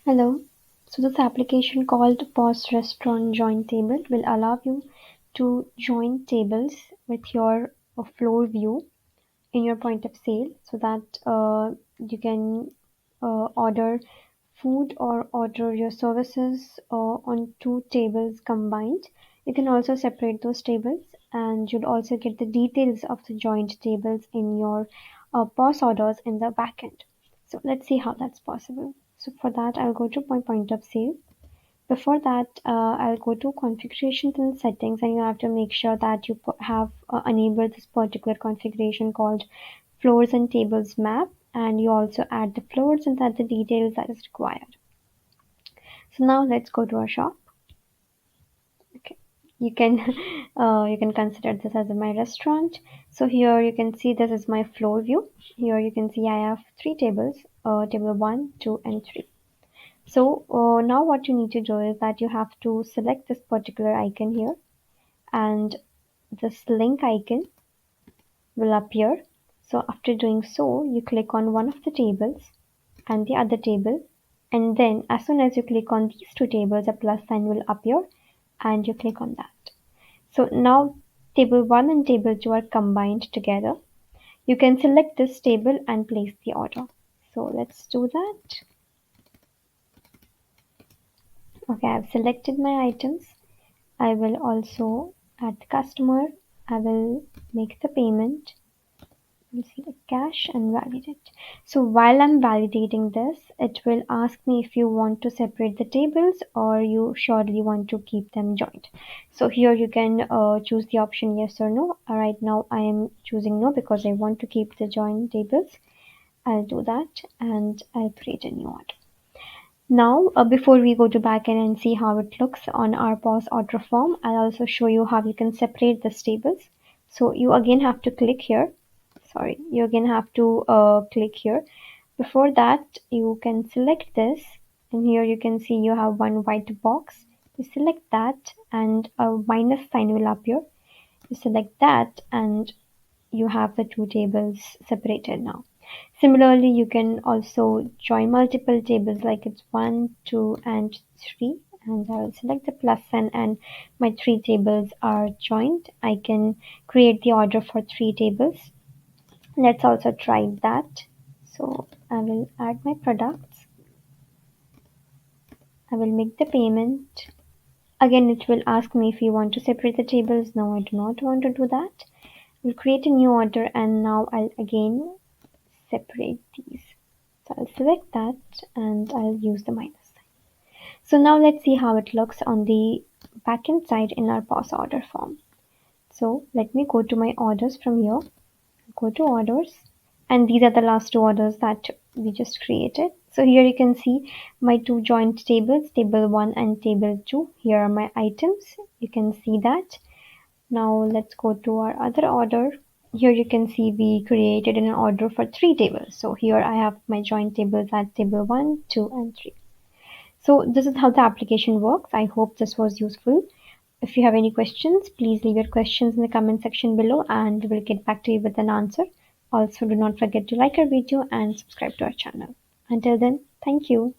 Hello. So this application called POS Restaurant Join Table will allow you to join tables with your floor view in your point of sale so that you can order food or order your services on two tables combined. You can also separate those tables and you'll also get the details of the joined tables in your POS orders in the backend. So let's see how that's possible. So for that, I'll go to my point of sale. Before that, I'll go to configurations and settings, and you have to make sure that you have enabled this particular configuration called floors and tables map, and you also add the floors and add the details that is required. So now let's go to our shop. Okay, you can you can consider this as my restaurant. So here you can see this is my floor view. Here you can see I have three tables, table 1, 2, and 3. So now what you need to do is that you have to select this particular icon here, and this link icon will appear. So after doing so, you click on one of the tables and the other table, and then as soon as you click on these two tables, a plus sign will appear and you click on that. So now table 1 and table 2 are combined together. You can select this table and place the order. So let's do that. Okay, I've selected my items. I will also add the customer. I will make the payment. We'll select cash and validate it. So while I'm validating this, it will ask me if you want to separate the tables or you surely want to keep them joined. So here you can choose the option yes or no. Right now I am choosing no because I want to keep the joined tables. I'll do that and I'll create a new order. Now, before we go to backend and see how it looks on our POS order form, I'll also show you how you can separate the tables. So you again have to click here. Sorry, you again have to click here. Before that, you can select this, and here you can see you have one white box. You select that, and a minus sign will appear. You select that, and you have the two tables separated now. Similarly, you can also join multiple tables like it's 1, 2, and 3. And I will select the plus sign and my three tables are joined. I can create the order for three tables. Let's also try that. So I will add my products. I will make the payment. Again, it will ask me if you want to separate the tables. No, I do not want to do that. We'll create a new order and now I'll again separate these. So I'll select that and I'll use the minus sign. So now let's see how it looks on the backend side in our POS order form. So let me go to my orders from here, go to orders, and these are the last two orders that we just created. So here you can see my two joint tables, table 1 and table 2. Here are my items. You can see that. Now let's go to our other order. Here you can see we created an order for three tables. So here I have my joint tables at table 1, 2, and 3. So this is how the application works. I hope this was useful. If you have any questions, please leave your questions in the comment section below and we'll get back to you with an answer. Also, do not forget to like our video and subscribe to our channel. Until then, thank you.